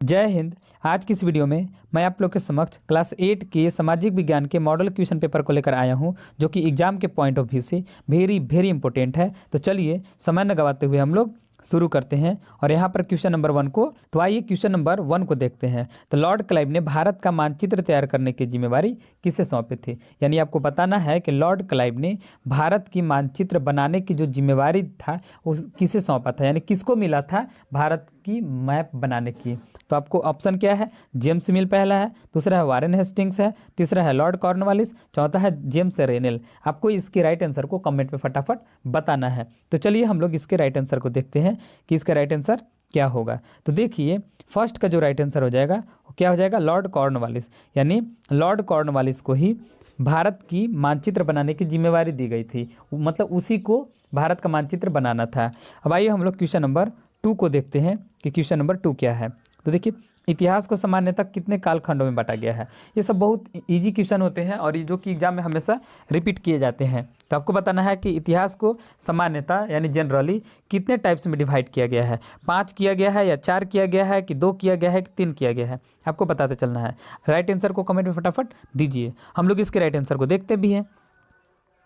जय हिंद। आज की इस वीडियो में मैं आप लोग के समक्ष क्लास 8 के सामाजिक विज्ञान के मॉडल क्वेश्चन पेपर को लेकर आया हूं, जो कि एग्जाम के पॉइंट ऑफ व्यू से वेरी इंपॉर्टेंट है। तो चलिए समय न गवाते हुए हम लोग शुरू करते हैं। और यहाँ पर क्वेश्चन नंबर 1 को, तो आइए क्वेश्चन नंबर 1 को देखते हैं। तो लॉर्ड क्लाइव ने भारत का मानचित्र तैयार करने की जिम्मेवारी किसे सौंपी थी? यानी आपको बताना है कि लॉर्ड क्लाइव ने भारत की मानचित्र बनाने की जो जिम्मेवारी था उस किसे सौंपा था, यानी किसको मिला था भारत की मैप बनाने की। तो आपको ऑप्शन क्या है? जेम्स मिल पहला है, दूसरा है वारेन हेस्टिंग्स है, तीसरा है लॉर्ड कॉर्नवालिस, चौथा है जेम्स रेनेल। आपको इसके राइट आंसर को कमेंट में फटाफट बताना है। तो चलिए हम लोग इसके राइट आंसर को देखते हैं कि इसका राइट आंसर क्या होगा। तो देखिए फर्स्ट का जो राइट आंसर हो जाएगा वो क्या हो जाएगा? Lord Cornwallis. यानी लॉर्ड कॉर्नवालिस को ही भारत की मानचित्र बनाने की जिम्मेवारी दी गई थी, मतलब उसी को भारत का मानचित्र बनाना था। अब आइए हम लोग क्वेश्चन नंबर 2 को देखते हैं कि क्वेश्चन नंबर 2 क्या है। तो देखिए इतिहास को सामान्यतः कितने कालखंडों में बांटा गया है? ये सब बहुत इजी क्वेश्चन होते हैं और ये जो कि एग्जाम में हमेशा रिपीट किए जाते हैं। तो आपको बताना है कि इतिहास को सामान्यतः यानी जनरली कितने टाइप्स में डिवाइड किया गया है? 5 किया गया है या 4 किया गया है कि 2 किया गया है कि 3 किया गया है? आपको बताते चलना है। राइट आंसर को कमेंट में फटाफट दीजिए। हम लोग इसके राइट आंसर को देखते भी हैं।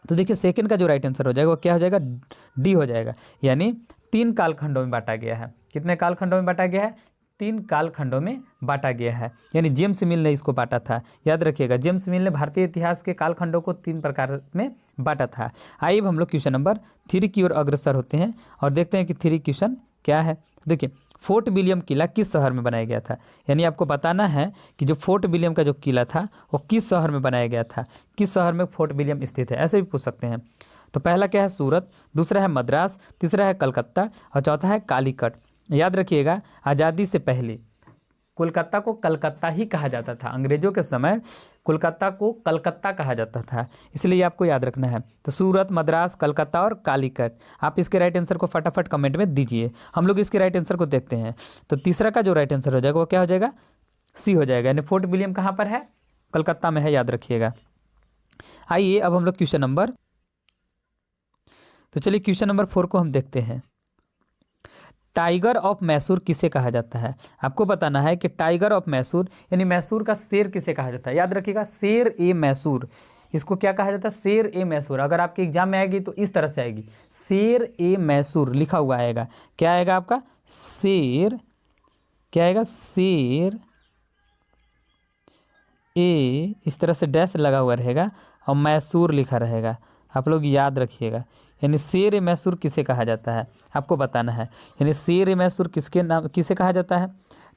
तो देखिए सेकंड का जो राइट आंसर हो जाएगा वो क्या हो जाएगा? डी हो जाएगा। यानी 3 कालखंडों में बांटा गया है। कितने कालखंडों में बांटा गया है? 3 कालखंडों में बांटा गया है। यानी जेम्स मिल ने इसको बांटा था। याद रखिएगा, जेम्स मिल ने भारतीय इतिहास के कालखंडों को 3 प्रकार में बांटा था। आइए अब हम लोग क्वेश्चन नंबर 3 की ओर अग्रसर होते हैं और देखते हैं कि 3 क्वेश्चन क्या है। देखिए फोर्ट विलियम किला किस शहर में बनाया गया था? यानी आपको बताना है कि जो फोर्ट विलियम का जो किला था वो किस शहर में बनाया गया था, किस शहर में फोर्ट विलियम स्थित है, ऐसे भी पूछ सकते हैं। तो पहला क्या है? सूरत, दूसरा है मद्रास, तीसरा है कलकत्ता और चौथा है कालीकट। याद रखिएगा आज़ादी से पहले कोलकाता को कलकत्ता ही कहा जाता था। अंग्रेजों के समय कोलकाता को कलकत्ता कहा जाता था, इसलिए आपको याद रखना है। तो सूरत, मद्रास, कलकत्ता और कालीकट। आप इसके राइट आंसर को फटाफट कमेंट में दीजिए। हम लोग इसके राइट आंसर को देखते हैं। तो तीसरा का जो राइट आंसर हो जाएगा वो क्या हो जाएगा? सी हो जाएगा। यानी फोर्ट विलियम कहाँ पर है? कलकत्ता में है, याद रखिएगा। आइए अब हम लोग क्वेश्चन नंबर, तो चलिए क्वेश्चन नंबर 4 को हम देखते हैं। टाइगर ऑफ मैसूर किसे कहा जाता है? आपको बताना है कि टाइगर ऑफ मैसूर यानी मैसूर का शेर किसे कहा जाता है। याद रखिएगा शेर ए मैसूर, इसको क्या कहा जाता है? शेर ए मैसूर। अगर आपके एग्जाम में आएगी तो इस तरह से आएगी, शेर ए मैसूर लिखा हुआ आएगा। क्या आएगा आपका? शेर, क्या आएगा? शेर ए, इस तरह से डैश लगा हुआ रहेगा और मैसूर लिखा रहेगा। आप लोग याद रखिएगा। यानी शेर ए मैसूर किसे कहा जाता है आपको बताना है। यानी शेर ए मैसूर किसके नाम, किसे कहा जाता है?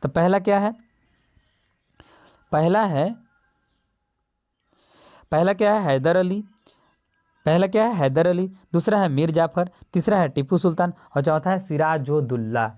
तो पहला क्या है? पहला क्या है? हैदर अली। पहला क्या है? हैदर अली, दूसरा है मीर जाफर, तीसरा है टीपू सुल्तान और चौथा है सिराजुद्दौला।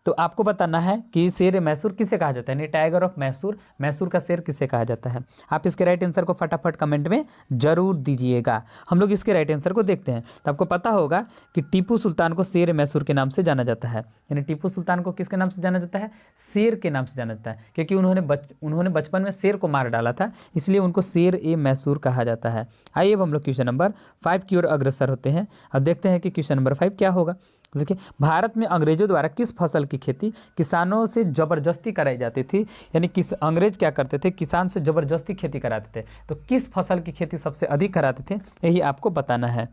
तो आपको बताना है कि शेर मैसूर किसे कहा जाता है, यानी टाइगर ऑफ मैसूर, मैसूर का शेर किसे कहा जाता है। आप इसके राइट आंसर को फटाफट कमेंट में जरूर दीजिएगा। हम लोग इसके राइट आंसर को देखते हैं। तो आपको पता होगा कि टीपू सुल्तान को शेर मैसूर के नाम से जाना जाता है। यानी टीपू सुल्तान को किसके नाम से जाना जाता है? शेर के नाम से जाना जाता है, क्योंकि उन्होंने बचपन में शेर को मार डाला था, इसलिए उनको शेर ए मैसूर कहा जाता है। आइए अब हम लोग क्वेश्चन नंबर 5 की ओर अग्रसर होते हैं और देखते हैं कि क्वेश्चन नंबर 5 क्या होगा। देखिए भारत में अंग्रेजों द्वारा किस फसल की खेती किसानों से ज़बरदस्ती कराई जाती थी? यानी अंग्रेज क्या करते थे? किसान से ज़बरदस्ती खेती कराते थे। तो किस फसल की खेती सबसे अधिक कराते थे, यही आपको बताना है।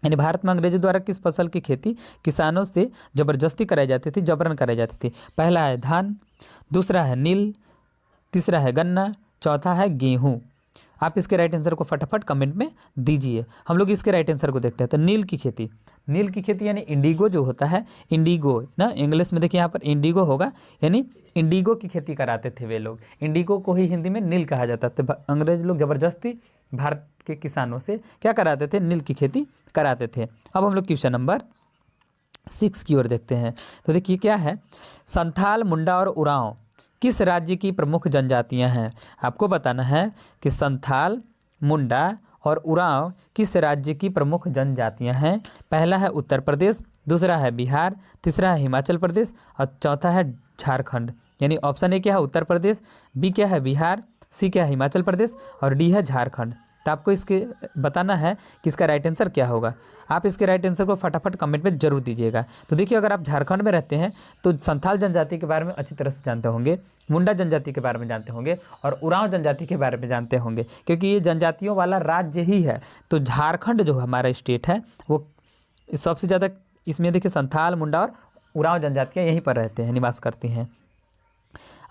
यानी भारत में अंग्रेजों द्वारा किस फसल की खेती किसानों से ज़बरदस्ती कराई जाती थी, जबरन कराई जाती थी? पहला है धान, दूसरा है नील, तीसरा है गन्ना, चौथा है गेहूँ। आप इसके राइट आंसर को फटाफट कमेंट में दीजिए। हम लोग इसके राइट आंसर को देखते हैं। तो नील की खेती, नील की खेती यानी इंडिगो जो होता है, इंडिगो ना इंग्लिश में देखिए यहाँ पर इंडिगो होगा, यानी इंडिगो की खेती कराते थे वे लोग। इंडिगो को ही हिंदी में नील कहा जाता था। अंग्रेज लोग ज़बरदस्ती भारत के किसानों से क्या कराते थे? नील की खेती कराते थे। अब हम लोग क्वेश्चन नंबर 6 की ओर देखते हैं। तो देखिए क्या है? संथाल, मुंडा और उरांव किस राज्य की प्रमुख जनजातियां हैं? आपको बताना है कि संथाल, मुंडा और उरांव किस राज्य की प्रमुख जनजातियां हैं। पहला है उत्तर प्रदेश, दूसरा है बिहार, तीसरा है हिमाचल प्रदेश और चौथा है झारखंड। यानी ऑप्शन ए क्या है? उत्तर प्रदेश, बी क्या है? बिहार, सी क्या है? हिमाचल प्रदेश और डी है झारखंड। तो आपको इसके बताना है कि इसका राइट आंसर क्या होगा। आप इसके राइट आंसर को फटाफट कमेंट में जरूर दीजिएगा। तो देखिए, अगर आप झारखंड में रहते हैं तो संथाल जनजाति के बारे में अच्छी तरह से जानते होंगे, मुंडा जनजाति के बारे में जानते होंगे और उरांव जनजाति के बारे में जानते होंगे, क्योंकि ये जनजातियों वाला राज्य ही है। तो झारखंड जो हमारा स्टेट है वो सबसे ज़्यादा, इसमें देखिए संथाल, मुंडा और उरांव जनजातियाँ यहीं पर रहते हैं, निवास करती हैं।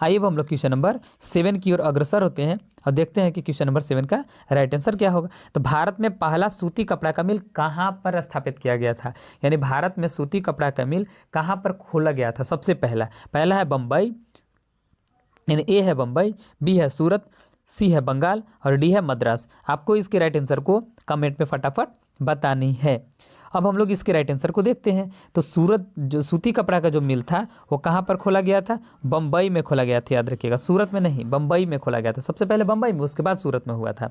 आइए अब हम लोग क्वेश्चन नंबर 7 की ओर अग्रसर होते हैं और देखते हैं कि क्वेश्चन नंबर 7 का राइट आंसर क्या होगा। तो भारत में पहला सूती कपड़ा का मिल कहाँ पर स्थापित किया गया था, यानी भारत में सूती कपड़ा का मिल कहाँ पर खोला गया था सबसे पहला है बम्बई, यानी ए है बम्बई, बी है सूरत, सी है बंगाल और डी है मद्रास। आपको इसके राइट आंसर को कमेंट में फटाफट बतानी है। अब हम लोग इसके राइट आंसर को देखते हैं। तो सूरत, जो सूती कपड़ा का जो मिल था वो कहाँ पर खोला गया था, बम्बई में खोला गया था, याद रखिएगा, सूरत में नहीं, बम्बई में खोला गया था। सबसे पहले बम्बई में, उसके बाद सूरत में हुआ था।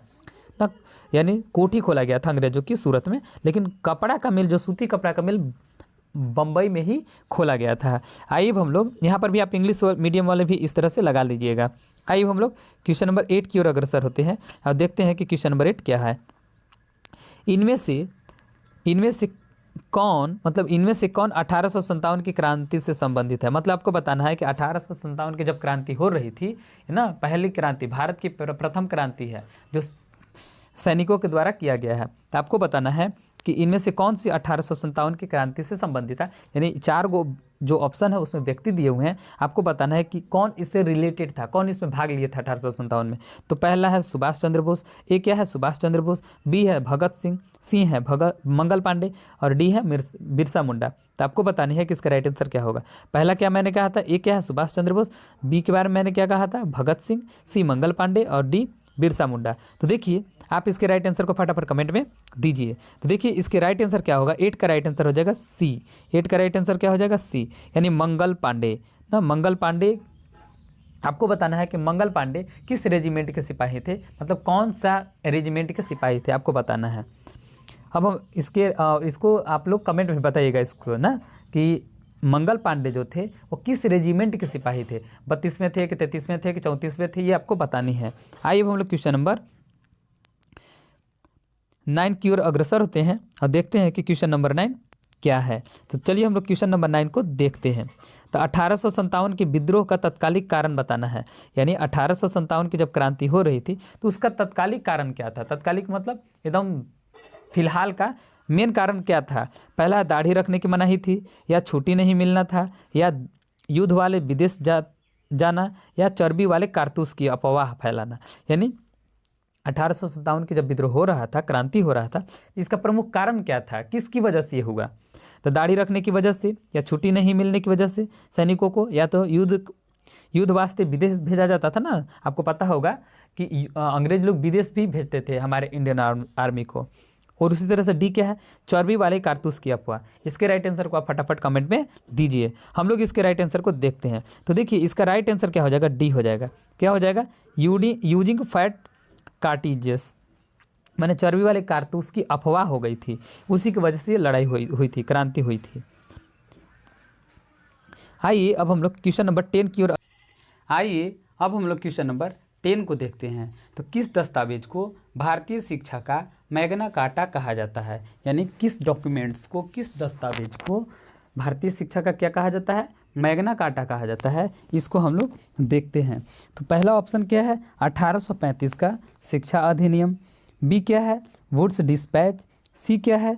तक यानी कोठी खोला गया था अंग्रेजों की सूरत में, लेकिन कपड़ा का मिल, जो सूती कपड़ा का मिल, बम्बई में ही खोला गया था। आइए हम लोग यहाँ पर भी आप इंग्लिश मीडियम वाले भी इस तरह से लगा लीजिएगा। आइए हम लोग क्वेश्चन नंबर 8 की ओर अग्रसर होते हैं और देखते हैं कि क्वेश्चन नंबर 8 क्या है। इनमें से कौन 1857 की क्रांति से संबंधित है। मतलब आपको बताना है कि 1857 की जब क्रांति हो रही थी ना, पहली क्रांति, भारत की प्रथम क्रांति है जो सैनिकों के द्वारा किया गया है। तो आपको बताना है कि इनमें से कौन सी 1857 की क्रांति से संबंधित है, यानी 4 गो जो ऑप्शन है उसमें व्यक्ति दिए हुए हैं, आपको बताना है कि कौन इससे रिलेटेड था, कौन इसमें भाग लिया था 1857 में। तो पहला है सुभाष चंद्र बोस, ए क्या है सुभाष चंद्र बोस, बी है भगत सिंह, सी है मंगल पांडे और डी है बिरसा मुंडा। तो आपको बतानी है कि इसका राइट आंसर क्या होगा। पहला क्या मैंने कहा था, ए क्या है सुभाष चंद्र बोस, बी के बारे में मैंने क्या कहा था, भगत सिंह, सी मंगल पांडे और डी बिरसा मुंडा। तो देखिए, आप इसके राइट आंसर को फटाफट कमेंट में दीजिए। तो देखिए, इसके राइट आंसर क्या होगा, 8 का राइट आंसर हो जाएगा सी। 8 का राइट आंसर क्या हो जाएगा, सी, यानी मंगल पांडे ना। मंगल पांडे, आपको बताना है कि मंगल पांडे किस रेजिमेंट के सिपाही थे, मतलब कौन सा रेजिमेंट के सिपाही थे, आपको बताना है। अब हम इसको आप लोग कमेंट में बताइएगा इसको ना, कि मंगल पांडे जो थे वो किस रेजिमेंट के सिपाही थे, 32वें थे कि 33वें थे कि 34वें थे, ये आपको बतानी है। आइए हम लोग क्वेश्चन नंबर 9 की ओर अग्रसर होते हैं और देखते हैं कि क्वेश्चन नंबर 9 क्या है। तो चलिए हम लोग क्वेश्चन नंबर 9 को देखते हैं। तो 1857 के विद्रोह का तत्कालिक कारण बताना है, यानी 1857 की जब क्रांति हो रही थी तो उसका तत्कालिक कारण क्या था। तत्कालिक मतलब एकदम फिलहाल का मेन कारण क्या था। पहला, दाढ़ी रखने की मनाही थी, या छुट्टी नहीं मिलना था, या युद्ध वाले विदेश जाना, या चर्बी वाले कारतूस की अफवाह फैलाना। यानी 1857 के जब विद्रोह हो रहा था, क्रांति हो रहा था, इसका प्रमुख कारण क्या था, किसकी वजह से ये हुआ। तो दाढ़ी रखने की वजह से, या छुट्टी नहीं मिलने की वजह से सैनिकों को, या तो युद्ध वास्ते विदेश भेजा जाता था ना। आपको पता होगा कि अंग्रेज लोग विदेश भी भेजते थे हमारे इंडियन आर्मी को। और उसी तरह से डी क्या है, चर्बी वाले कारतूस की अफवाह। इसके राइट आंसर को आप फटाफट कमेंट में दीजिए। हम लोग इसके राइट आंसर को देखते हैं। तो देखिए, इसका राइट आंसर क्या हो जाएगा, डी हो जाएगा। क्या हो जाएगा, यूजिंग फैट कार्टिजेस, मैंने चर्बी वाले कारतूस की अफवाह हो गई थी, उसी की वजह से लड़ाई हुई थी, क्रांति हुई थी। आइए अब हम लोग क्वेश्चन नंबर 10 की ओर को देखते हैं। तो किस दस्तावेज को भारतीय शिक्षा का मैग्ना कार्टा कहा जाता है, यानी किस डॉक्यूमेंट्स को, किस दस्तावेज को भारतीय शिक्षा का क्या कहा जाता है, मैग्ना कार्टा कहा जाता है। इसको हम लोग देखते हैं। तो पहला ऑप्शन क्या है, 1835 का शिक्षा अधिनियम, बी क्या है, वुड्स डिस्पैच, सी क्या है,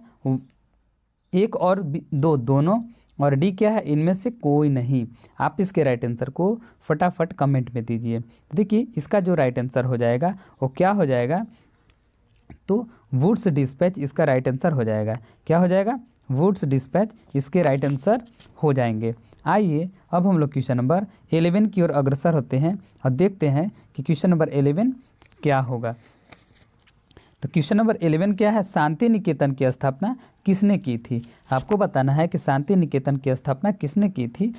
1 और 2 दोनों, और डी क्या है, इनमें से कोई नहीं। आप इसके राइट आंसर को फटाफट कमेंट में दीजिए। तो देखिए, इसका जो राइट आंसर हो जाएगा वो क्या हो जाएगा, तो वुड्स डिस्पैच इसका राइट आंसर हो जाएगा। क्या हो जाएगा, वुड्स डिस्पैच इसके राइट आंसर हो जाएंगे। आइए अब हम लोग क्वेश्चन नंबर 11 की ओर अग्रसर होते हैं और देखते हैं कि क्वेश्चन नंबर 11 क्या होगा। तो क्वेश्चन नंबर 11 क्या है, शांति निकेतन की स्थापना किसने की थी। आपको बताना है कि शांति निकेतन की स्थापना किसने की थी।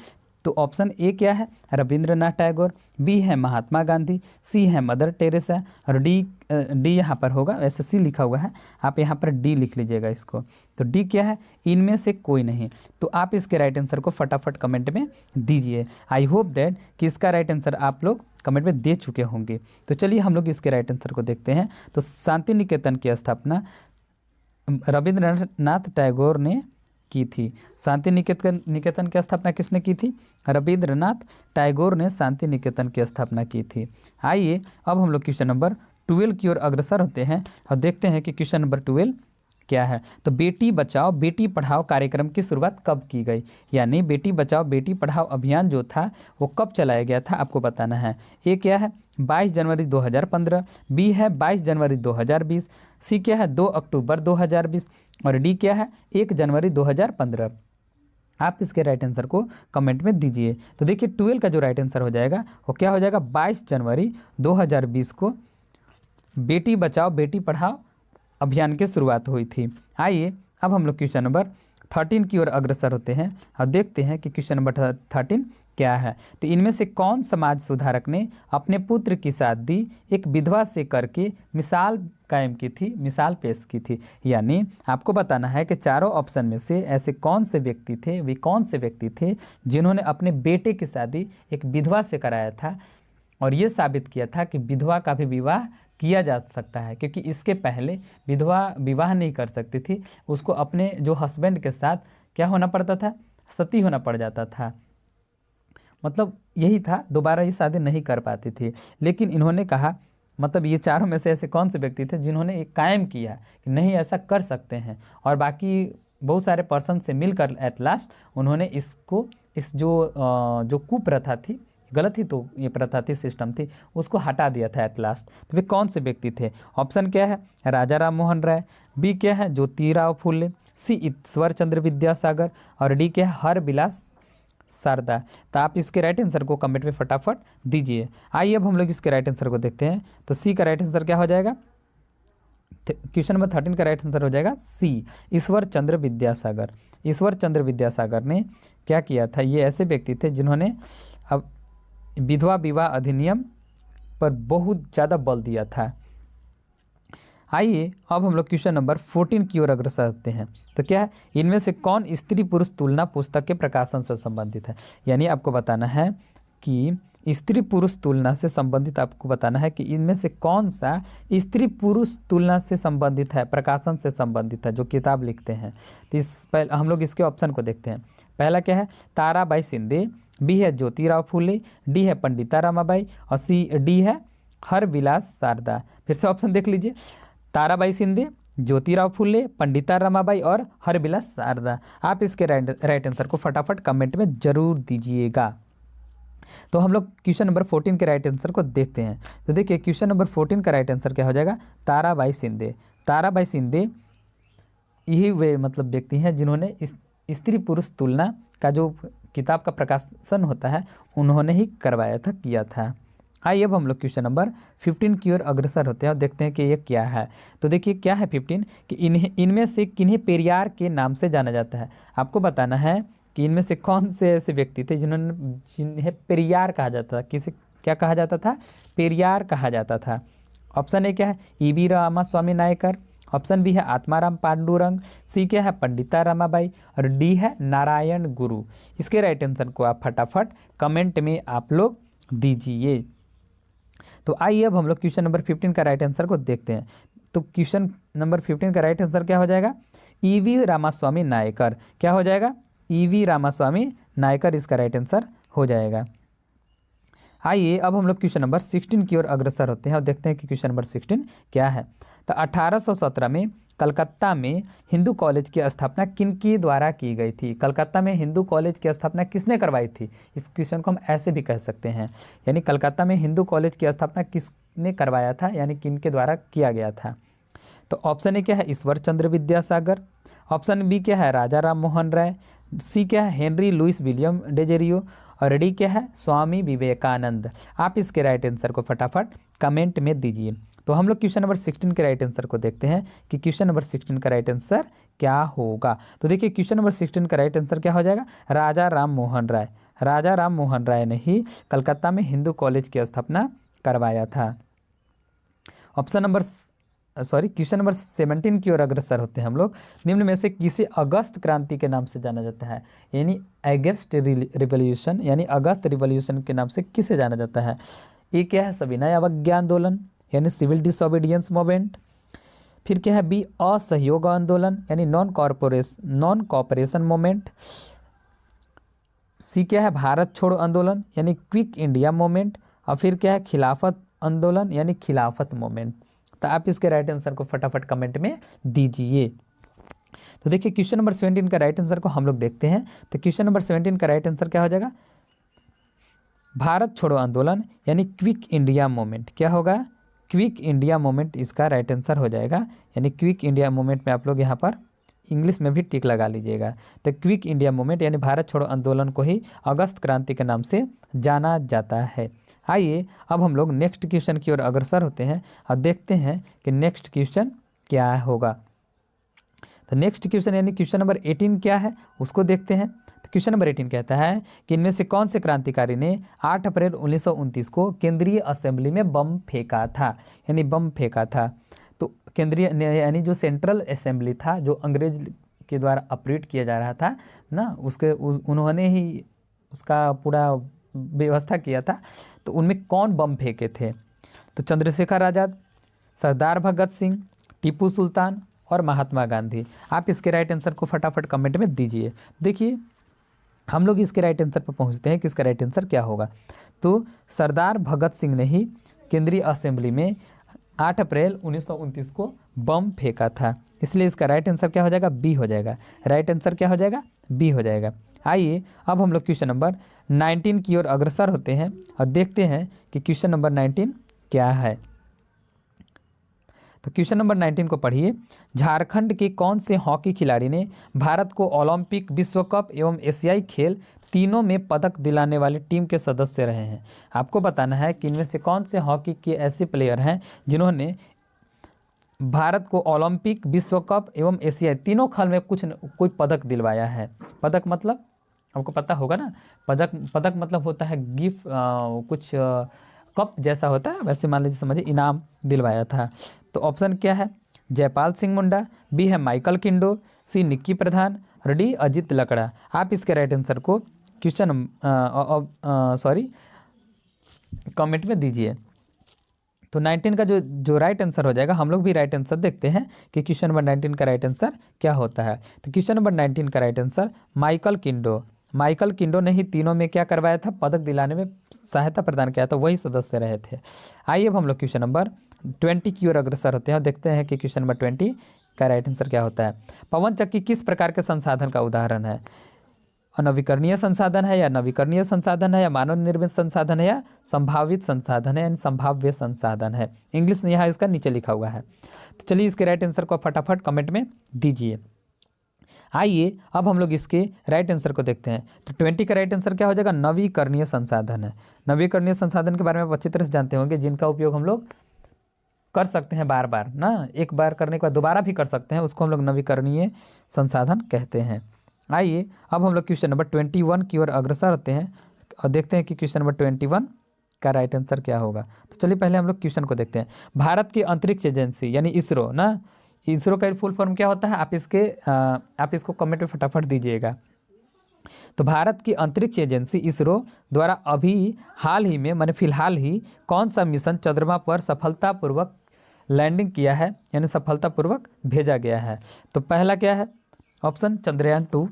तो ऑप्शन ए क्या है, रविंद्रनाथ टैगोर, बी है महात्मा गांधी, सी है मदर टेरेसा और डी यहाँ पर होगा, वैसे सी लिखा हुआ है, आप यहाँ पर डी लिख लीजिएगा इसको। तो डी क्या है, इनमें से कोई नहीं। तो आप इसके राइट आंसर को फटाफट कमेंट में दीजिए। आई होप दैट कि इसका राइट आंसर आप लोग कमेंट में दे चुके होंगे। तो चलिए हम लोग इसके राइट आंसर को देखते हैं। तो शांति निकेतन की स्थापना रविंद्रनाथ टैगोर ने की थी। शांति निकेतन की स्थापना किसने की थी? रविंद्रनाथ टैगोर ने शांति निकेतन की स्थापना की थी। आइए अब हम लोग क्वेश्चन नंबर 12 की ओर अग्रसर होते हैं और देखते हैं कि क्वेश्चन नंबर 12 क्या है। तो बेटी बचाओ बेटी पढ़ाओ कार्यक्रम की शुरुआत कब की गई? यानी बेटी बचाओ बेटी पढ़ाओ अभियान जो था वो कब चलाया गया था, आपको बताना है। ए क्या है, 22 जनवरी 2015, बी है 22 जनवरी 2020, सी क्या है 2 अक्टूबर 2020 और डी क्या है 1 जनवरी 2015। आप इसके राइट आंसर को कमेंट में दीजिए। तो देखिए 12 का जो राइट आंसर हो जाएगा वो क्या हो जाएगा, 22 जनवरी 2020 को बेटी बचाओ बेटी पढ़ाओ अभियान की शुरुआत हुई थी। आइए अब हम लोग क्वेश्चन नंबर 13 की ओर अग्रसर होते हैं और देखते हैं कि क्वेश्चन नंबर 13 क्या है। तो इनमें से कौन समाज सुधारक ने अपने पुत्र की शादी एक विधवा से करके मिसाल कायम की थी, मिसाल पेश की थी? यानी आपको बताना है कि चारों ऑप्शन में से ऐसे कौन से व्यक्ति थे, वे कौन से व्यक्ति थे जिन्होंने अपने बेटे की शादी एक विधवा से कराया था और ये साबित किया था कि विधवा का भी विवाह किया जा सकता है, क्योंकि इसके पहले विधवा विवाह नहीं कर सकती थी, उसको अपने जो हस्बैंड के साथ क्या होना पड़ता था, सती होना पड़ जाता था। मतलब यही था, दोबारा ये शादी नहीं कर पाती थी। लेकिन इन्होंने कहा, मतलब ये चारों में से ऐसे कौन से व्यक्ति थे जिन्होंने एक कायम किया कि नहीं ऐसा कर सकते हैं, और बाकी बहुत सारे पर्सन से मिलकर एट लास्ट उन्होंने इसको इस जो कुप्रथा थी, गलत ही तो ये प्रथा थी, सिस्टम थी, उसको हटा दिया था एट लास्ट। तो वे कौन से व्यक्ति थे? ऑप्शन क्या है, राजा राम मोहन राय, बी क्या है ज्योतिराव फुले, सी ईश्वर चंद्र विद्यासागर और डी क्या है हरबिलास शारदा। तो आप इसके राइट आंसर को कमेंट में फटाफट दीजिए। आइए अब हम लोग इसके राइट आंसर को देखते हैं। तो सी का राइट आंसर क्या हो जाएगा? क्वेश्चन नंबर 13 का राइट आंसर हो जाएगा सी, ईश्वर चंद्र विद्यासागर। ईश्वर चंद्र विद्यासागर ने क्या किया था? ये ऐसे व्यक्ति थे जिन्होंने अब विधवा विवाह अधिनियम पर बहुत ज़्यादा बल दिया था। आइए अब हम लोग क्वेश्चन नंबर 14 की ओर अग्रसर होते हैं। तो क्या है, इनमें से कौन स्त्री पुरुष तुलना पुस्तक के प्रकाशन से संबंधित है? यानी आपको बताना है कि स्त्री पुरुष तुलना से संबंधित, आपको बताना है कि इनमें से कौन सा स्त्री पुरुष तुलना से संबंधित है, प्रकाशन से संबंधित है, जो किताब लिखते हैं। तो हम लोग इसके ऑप्शन को देखते हैं। पहला क्या है, ताराबाई शिंदे, बी है ज्योतिराव फुले, डी है पंडिता रमाबाई और डी है हरबिलास शारदा। फिर से ऑप्शन देख लीजिए, ताराबाई शिंदे, ज्योतिराव फुले, पंडिता रमाबाई और हरबिलास शारदा। आप इसके राइट आंसर को फटाफट कमेंट में जरूर दीजिएगा। तो हम लोग क्वेश्चन नंबर 14 के राइट आंसर को देखते हैं। तो देखिए क्वेश्चन नंबर 14 का राइट आंसर क्या हो जाएगा, ताराबाई शिंदे। ताराबाई शिंदे यही वे मतलब व्यक्ति हैं जिन्होंने इस स्त्री पुरुष तुलना का जो किताब का प्रकाशन होता है उन्होंने ही करवाया था, किया था। आइए अब हम लोग क्वेश्चन नंबर 15 की ओर अग्रसर होते हैं और देखते हैं कि ये क्या है। तो देखिए क्या है 15 कि इनमें से किन्हें पेरियार के नाम से जाना जाता है? आपको बताना है कि इनमें से कौन से ऐसे व्यक्ति थे जिन्हें पेरियार कहा जाता था। किसे क्या कहा जाता था? पेरियार कहा जाता था। ऑप्शन ए क्या है, EV. Ramaswamy Naikar, option B है आत्माराम पांडुरंग, सी क्या है पंडिता रमाबाई और डी है नारायण गुरु। इसके राइट आंसर को आप फटाफट कमेंट में आप लोग दीजिए। तो आइए अब हम लोग क्वेश्चन नंबर 15 का राइट आंसर को देखते हैं। तो क्वेश्चन नंबर 15 का राइट आंसर क्या हो जाएगा, ई.वी. रामास्वामी नायकर। क्या हो जाएगा, ई.वी. रामास्वामी नायकर इसका राइट आंसर हो जाएगा। आइए अब हम लोग क्वेश्चन नंबर 16 की ओर अग्रसर होते हैं और देखते हैं कि क्वेश्चन नंबर 16 क्या है। तो 1817 में कलकत्ता में हिंदू कॉलेज की स्थापना किनके द्वारा की गई थी? कलकत्ता में हिंदू कॉलेज की स्थापना किसने करवाई थी? इस क्वेश्चन को हम ऐसे भी कह सकते हैं, यानी कलकत्ता में हिंदू कॉलेज की स्थापना किसने करवाया था, यानी किनके द्वारा किया गया था। तो ऑप्शन ए क्या है, ईश्वर चंद्र विद्यासागर, ऑप्शन बी क्या है, राजा राम मोहन राय, सी क्या है, हेनरी लुइस विलियम डेजेरियो और डी क्या है, स्वामी विवेकानंद। आप इसके राइट आंसर को फटाफट कमेंट में दीजिए। तो हम लोग क्वेश्चन नंबर 16 के राइट आंसर को देखते हैं कि क्वेश्चन नंबर 16 का राइट आंसर क्या होगा। तो देखिए क्वेश्चन नंबर 16 का राइट आंसर क्या हो जाएगा, राजा राम मोहन राय। राजा राम मोहन राय ने ही कलकत्ता में हिंदू कॉलेज की स्थापना करवाया था। ऑप्शन नंबर क्वेश्चन नंबर 17 की ओर अग्रसर होते हैं हम लोग। निम्न में से किसे अगस्त क्रांति के नाम से जाना जाता है, यानी अगस्त रिवॉल्यूशन, यानी अगस्त रिवॉल्यूशन के नाम से किसे जाना जाता है। ये क्या है, सविनय अवज्ञा आंदोलन यानी सिविल डिसोबीडियंस मूवमेंट। फिर क्या है, बी असहयोग आंदोलन यानी नॉन कॉपरेशन मूवमेंट। सी क्या है, भारत छोड़ो आंदोलन यानी क्विक इंडिया मूवमेंट। और फिर क्या है, खिलाफत आंदोलन यानी खिलाफत मूवमेंट। तो आप इसके राइट आंसर को फटाफट कमेंट में दीजिए। तो देखिए क्वेश्चन नंबर 17 का राइट आंसर को हम लोग देखते हैं। तो क्वेश्चन नंबर 17 का राइट आंसर क्या हो जाएगा, भारत छोड़ो आंदोलन यानी क्विक इंडिया मूवमेंट। क्या होगा, क्विक इंडिया मूवमेंट इसका राइट आंसर हो जाएगा। यानी क्विक इंडिया मूवमेंट में आप लोग यहाँ पर इंग्लिश में भी टिक लगा लीजिएगा। तो क्विक इंडिया मूवमेंट यानी भारत छोड़ो आंदोलन को ही अगस्त क्रांति के नाम से जाना जाता है। आइए अब हम लोग नेक्स्ट क्वेश्चन की ओर अग्रसर होते हैं और देखते हैं कि नेक्स्ट क्वेश्चन क्या होगा। तो नेक्स्ट क्वेश्चन यानी क्वेश्चन नंबर 18 क्या है उसको देखते हैं। तो क्वेश्चन नंबर 18 कहता है कि इनमें से कौन से क्रांतिकारी ने 8 अप्रैल 1929 को केंद्रीय असेंबली में बम फेंका था, यानी बम फेंका था। तो केंद्रीय यानी जो सेंट्रल असेंबली था, जो अंग्रेज के द्वारा ऑपरेट किया जा रहा था ना, उन्होंने ही उसका पूरा व्यवस्था किया था। तो उनमें कौन बम फेंके थे, तो चंद्रशेखर आज़ाद, सरदार भगत सिंह, टीपू सुल्तान और महात्मा गांधी। आप इसके राइट आंसर को फटाफट कमेंट में दीजिए। देखिए हम लोग इसके राइट आंसर पर पहुंचते हैं कि इसका राइट आंसर क्या होगा। तो सरदार भगत सिंह ने ही केंद्रीय असेंबली में 8 अप्रैल 1929 को बम फेंका था, इसलिए इसका राइट आंसर क्या हो जाएगा, बी हो जाएगा। राइट आंसर क्या हो जाएगा, बी हो जाएगा। आइए अब हम लोग क्वेश्चन नंबर 19 की ओर अग्रसर होते हैं और देखते हैं कि क्वेश्चन नंबर 19 क्या है। तो क्वेश्चन नंबर 19 को पढ़िए। झारखंड के कौन से हॉकी खिलाड़ी ने भारत को ओलंपिक, विश्व कप एवं एशियाई खेल तीनों में पदक दिलाने वाली टीम के सदस्य रहे हैं। आपको बताना है कि इनमें से कौन से हॉकी के ऐसे प्लेयर हैं जिन्होंने भारत को ओलंपिक, विश्व कप एवं एशियाई तीनों खेल में कोई पदक दिलवाया है। पदक मतलब आपको पता होगा ना, पदक मतलब होता है गिफ्ट, कुछ कप जैसा होता है, वैसे मान लीजिए समझिए इनाम दिलवाया था। तो ऑप्शन क्या है, जयपाल सिंह मुंडा, बी है माइकल किंडो, सी निक्की प्रधान, और डी अजित लकड़ा। आप इसके राइट आंसर को क्वेश्चन कमेंट में दीजिए। तो 19 का जो राइट आंसर हो जाएगा, हम लोग भी राइट आंसर देखते हैं कि क्वेश्चन नंबर 19 का राइट आंसर क्या होता है। तो क्वेश्चन नंबर 19 का राइट आंसर माइकल किंडो ने ही तीनों में क्या करवाया था, पदक दिलाने में सहायता प्रदान किया था, वही सदस्य रहे थे। आइए अब हम लोग क्वेश्चन नंबर 20 की ओर अग्रसर होते हैं और देखते हैं कि क्वेश्चन नंबर 20 का राइट आंसर क्या होता है। पवन चक्की किस प्रकार के संसाधन का उदाहरण है, अनवीकरणीय संसाधन है या नवीकरणीय संसाधन है या मानव निर्मित संसाधन है या संभावित संसाधन है, यानी संभाव्य संसाधन है। इंग्लिश में यहाँ इसका नीचे लिखा हुआ है। तो चलिए इसके राइट आंसर को फटाफट कमेंट में दीजिए। आइए अब हम लोग इसके राइट आंसर को देखते हैं। तो 20 का राइट आंसर क्या हो जाएगा, नवीकरणीय संसाधन है। नवीकरणीय संसाधन के बारे में आप अच्छी तरह से जानते होंगे, जिनका उपयोग हम लोग कर सकते हैं बार बार ना, एक बार करने के बाद दोबारा भी कर सकते हैं, उसको हम लोग नवीकरणीय संसाधन कहते हैं। आइए अब हम लोग क्वेश्चन नंबर 21 की ओर अग्रसर होते हैं और देखते हैं कि क्वेश्चन नंबर 21 का राइट आंसर क्या होगा। तो चलिए पहले हम लोग क्वेश्चन को देखते हैं। भारत की अंतरिक्ष एजेंसी यानी इसरो ना, इसरो का फुल फॉर्म क्या होता है, आप इसको कमेंट में फटाफट दीजिएगा। तो भारत की अंतरिक्ष एजेंसी इसरो द्वारा अभी हाल ही में माने फिलहाल ही कौन सा मिशन चंद्रमा पर सफलतापूर्वक लैंडिंग किया है, यानी सफलतापूर्वक भेजा गया है। तो पहला क्या है, ऑप्शन चंद्रयान 2,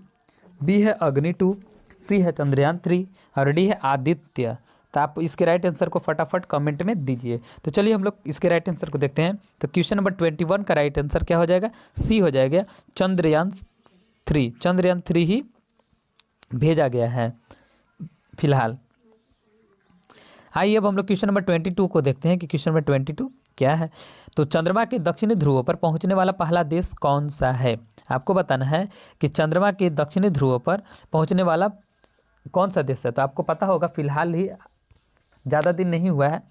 बी है अग्नि 2, सी है चंद्रयान 3 और डी है आदित्य। तो आप इसके राइट आंसर को फटाफट कमेंट में दीजिए। तो चलिए हम लोग इसके राइट आंसर को देखते हैं। तो क्वेश्चन नंबर 21 का राइट आंसर क्या हो जाएगा, सी हो जाएगा चंद्रयान 3। चंद्रयान 3 ही भेजा गया है फिलहाल। आइए अब हम लोग क्वेश्चन नंबर 22 को देखते हैं कि क्वेश्चन नंबर 22 क्या है। तो चंद्रमा के दक्षिणी ध्रुव पर पहुंचने वाला पहला देश कौन सा है। आपको बताना है कि चंद्रमा के दक्षिणी ध्रुव पर पहुंचने वाला कौन सा देश है। तो आपको पता होगा फिलहाल ही ज़्यादा दिन नहीं हुआ है,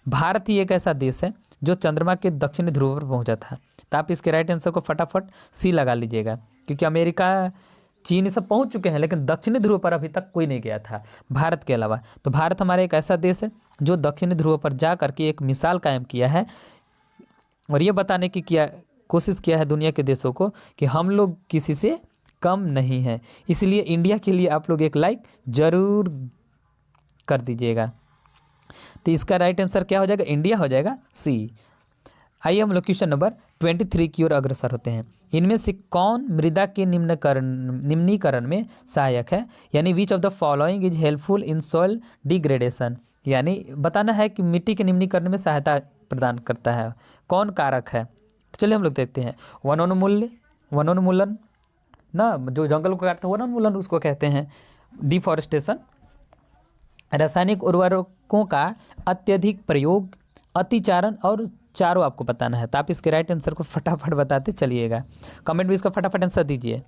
भारत ही एक ऐसा देश है जो चंद्रमा के दक्षिणी ध्रुव पर पहुंचा था। तो आप इसके राइट आंसर को फटाफट सी लगा लीजिएगा, क्योंकि अमेरिका, चीन सब पहुंच चुके हैं, लेकिन दक्षिणी ध्रुव पर अभी तक कोई नहीं गया था भारत के अलावा। तो भारत हमारा एक ऐसा देश है जो दक्षिणी ध्रुव पर जा करके एक मिसाल कायम किया है और ये बताने की कोशिश किया है दुनिया के देशों को कि हम लोग किसी से कम नहीं हैं। इसलिए इंडिया के लिए आप लोग एक लाइक ज़रूर कर दीजिएगा। तो इसका राइट आंसर क्या हो जाएगा? इंडिया हो जाएगा सी। आइए हम लोग क्वेश्चन नंबर 23 की ओर अग्रसर होते हैं। इनमें से कौन मृदा के निम्नीकरण में सहायक है? यानी which of the following is helpful in soil degradation, यानी बताना है कि मिट्टी के निम्नीकरण में सहायता प्रदान करता है, कौन कारक है? तो चलिए हम लोग देखते हैं। वनोन्मूलन ना, जो जंगल को काटते हैं वनोन्मूलन उसको कहते हैं। डिफॉरेस्टेशन, रासायनिक उर्वरकों का अत्यधिक प्रयोग, अतिचारण, और चारों आपको बताना है। तो आप इसके राइट आंसर को फटाफट बताते चलिएगा, कमेंट में इसका फटाफट आंसर दीजिए।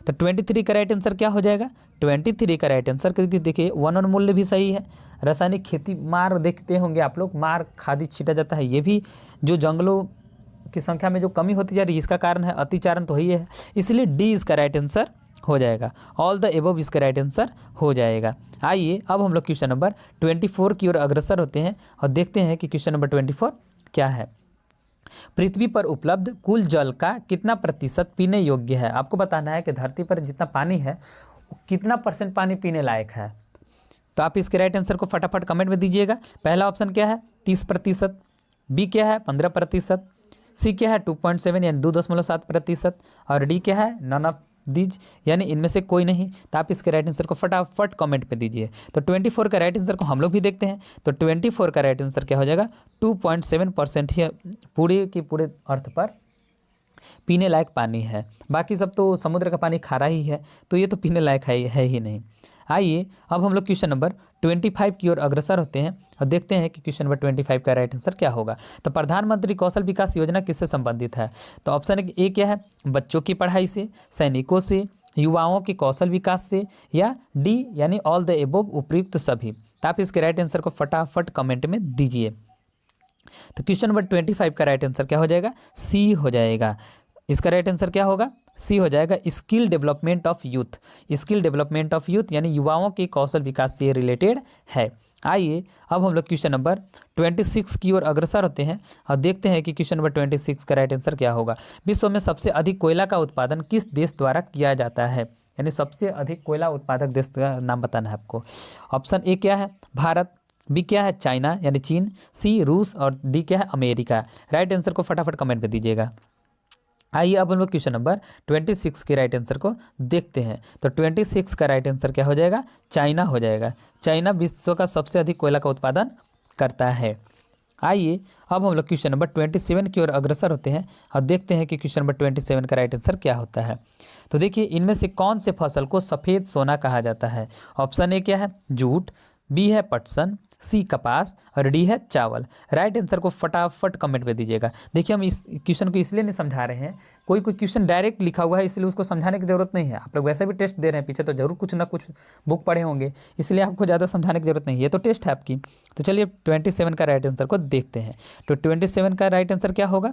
तो 23 का राइट आंसर क्या हो जाएगा? 23 का राइट आंसर, क्योंकि देखिए वनोन्मूलन भी सही है, रासायनिक खेती मार देखते होंगे आप लोग, मार खादी छीटा जाता है, ये भी जो जंगलों की संख्या में जो कमी होती जा रही है इसका कारण है। अतिचारण तो ही है, इसलिए डी इसका राइट आंसर हो जाएगा। ऑल द एबव इसका राइट आंसर हो जाएगा। आइए अब हम लोग क्वेश्चन नंबर 24 की ओर अग्रसर होते हैं और देखते हैं कि क्वेश्चन नंबर 24 क्या है। पृथ्वी पर उपलब्ध कुल जल का कितना प्रतिशत पीने योग्य है? आपको बताना है कि धरती पर जितना पानी है कितना % पानी पीने लायक है। तो आप इसके राइट आंसर को फटाफट कमेंट में दीजिएगा। पहला ऑप्शन क्या है? 30%, बी क्या है? 15%, सी क्या है? 2.7 यानी 2.7%, और डी क्या है? नन ऑफ दीज यानी इनमें से कोई नहीं। तो आप इसके राइट आंसर को फटाफट कमेंट पे दीजिए। तो 24 का राइट आंसर को हम लोग भी देखते हैं। तो 24 का राइट आंसर क्या हो जाएगा? 2.7% ही पूरे के पूरे अर्थ पर पीने लायक पानी है। बाकी सब तो समुद्र का पानी खारा ही है, तो ये तो पीने लायक है ही नहीं। आइए अब हम लोग क्वेश्चन नंबर 25 की ओर अग्रसर होते हैं और देखते हैं कि क्वेश्चन नंबर 25 का राइट आंसर क्या होगा। तो प्रधानमंत्री कौशल विकास योजना किससे संबंधित है? तो ऑप्शन ए क्या है? बच्चों की पढ़ाई से, सैनिकों से, युवाओं के कौशल विकास से, या डी यानी ऑल द एबोव उपयुक्त सभी। तो आप इसके राइट आंसर को फटाफट कमेंट में दीजिए। तो क्वेश्चन नंबर 25 का राइट आंसर क्या हो जाएगा? सी हो जाएगा। इसका राइट आंसर क्या होगा? सी हो जाएगा। Skill development of youth, skill development of youth यानी युवाओं के कौशल विकास से रिलेटेड है। आइए अब हम लोग क्वेश्चन नंबर 26 की ओर अग्रसर होते हैं और देखते हैं कि क्वेश्चन नंबर 26 का राइट आंसर क्या होगा। विश्व में सबसे अधिक कोयला का उत्पादन किस देश द्वारा किया जाता है? यानी सबसे अधिक कोयला उत्पादक देश का नाम बताना है आपको। ऑप्शन ए क्या है? भारत, बी क्या है? चाइना यानी चीन, सी रूस, और डी क्या है? अमेरिका। राइट आंसर को फटाफट कमेंट पे दीजिएगा। आइए अब हम लोग क्वेश्चन नंबर 26 के राइट आंसर को देखते हैं। तो 26 का राइट आंसर क्या हो जाएगा? चाइना हो जाएगा। चाइना विश्व का सबसे अधिक कोयला का उत्पादन करता है। आइए अब हम लोग क्वेश्चन नंबर 27 की ओर अग्रसर होते हैं और देखते हैं कि क्वेश्चन नंबर 27 का राइट आंसर क्या होता है। तो देखिए इनमें से कौन से फसल को सफ़ेद सोना कहा जाता है? ऑप्शन ए क्या है? जूट, बी है पटसन, सी कपास, और डी है चावल। राइट आंसर को फटाफट कमेंट में दीजिएगा। देखिए हम इस क्वेश्चन को इसलिए नहीं समझा रहे हैं, कोई क्वेश्चन डायरेक्ट लिखा हुआ है इसलिए उसको समझाने की ज़रूरत नहीं है। आप लोग वैसे भी टेस्ट दे रहे हैं, पीछे तो जरूर कुछ ना कुछ बुक पढ़े होंगे, इसलिए आपको ज़्यादा समझाने की जरूरत नहीं है, ये तो टेस्ट है आपकी। तो चलिए 27 का राइट आंसर को देखते हैं। तो 27 का राइट आंसर क्या होगा?